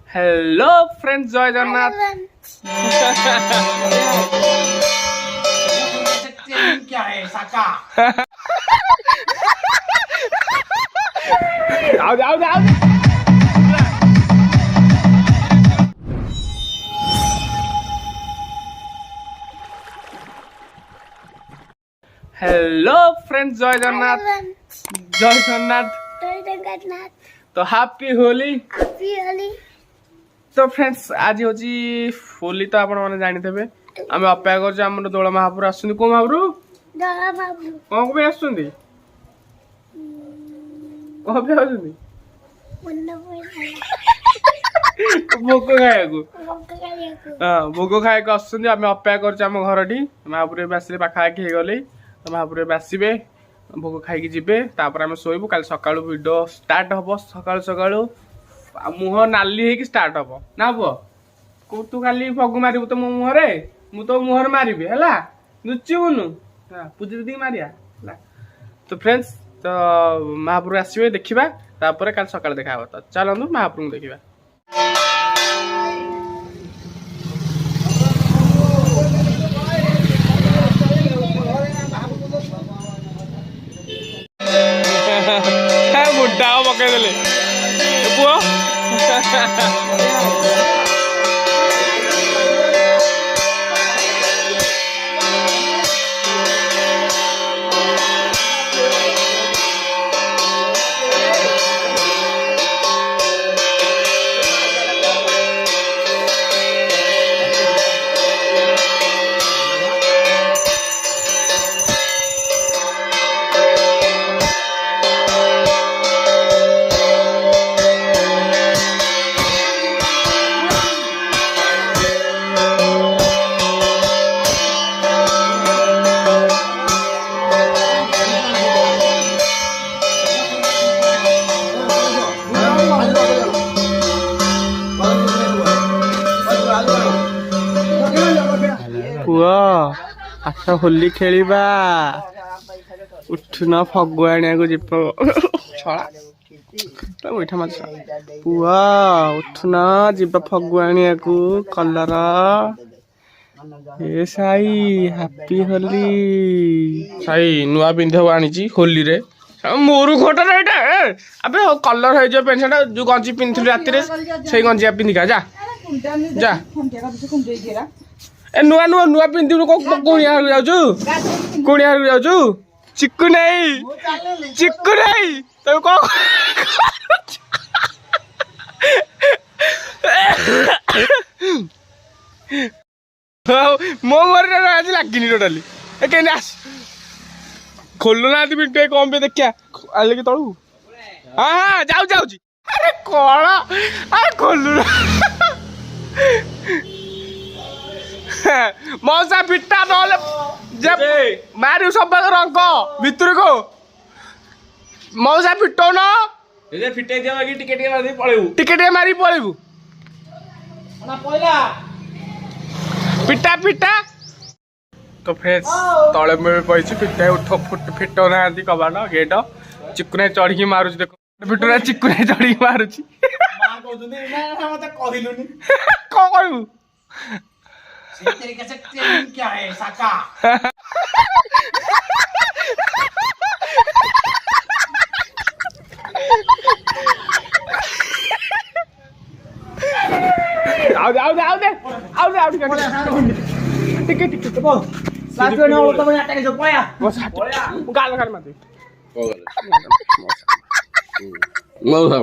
Hello friends जय जगन्नाथ। क्या है साका? आओ जाओ जाओ। हेलो फ्रेंड्स जय जगन्नाथ। जय जगन्नाथ। तो हैप्पी होली। तो फ्रेंड्स आज होची होली तो आपण माने जानि थेबे आमे अपेक्षा करछ हमर दोला महापुर आसुनी को महापुर कोन को आसुनी को पे आसुनी भोग खाया को हां भोग खाया को आसुनी आमे अपेक्षा करछ हम घरटी महापुर बासले पाखा के गले महापुर बासिबे भोग खाई के जिबे तापर आमे सोइबो काल सकाळु वीडियो स्टार्ट हबो सकाळु सकाळु मुह नाली है कि स्टार्ट हम ना पुओ को तू खाली फगु मारिबु तो मो मुहरे मु तो मुहर मारिबे हला नुचिबुनु हां पूजी दी मारिया हला। तो फ्रेंड्स तो महापुर आसीबे देखिबा तापर काल सकाळ देखा हबो। तो चलंदु महापुर देखिबा। मुड्डा पकई देले पुओ पुओ आस होली खेलिबा उठुना फगु आनिया को जिप छळा तो बैठा मत पुओ उठुना जिप फगु आनिया को कलर ए साई हैप्पी होली साई नुआ पिंधो आनी छी होली रे मोरू खोटा रे एटा अबे कलर है जो पेंट जो गंजी पिंथली राती रे सेई गंजी पिंधि का जा जा ए नुआ नुआ नुआ पिंधु को कोनिया जाउछु कोनिया जाउछु चिक्कू नहीं तो को मो मरे आज लागिनी टोटाली ए केने आस खोलु ना दी बिटे कम पे देखिया आले के तळू हां हां जाऊ जाउची अरे कोळा आ खोलु मौसा पिट्टा नले जब मारियो सब रंग भितर को मौसा पिट्टो न ए फिटे दिया कि टिकेट मारी पळेबू टिकेट मारी पळेबू ना पहिला पिट्टा पिट्टा। तो फ्रेंड्स तले में पइछि पिट्टा उठ फुट फिटो ना आदि कबान गेट चिकुने चढ़ी की मारुछ देखो पिटुरा चिकुने चढ़ी की मारुछ मां कहउनी ना मते कहिलुनी को कहू इस तरीके से ट्रेनिंग क्या है साका? आओ टिके टिके तो बोल लास्ट में ना तो मैं अटैक जो पोया गाल कर मत ओ गाल मौसा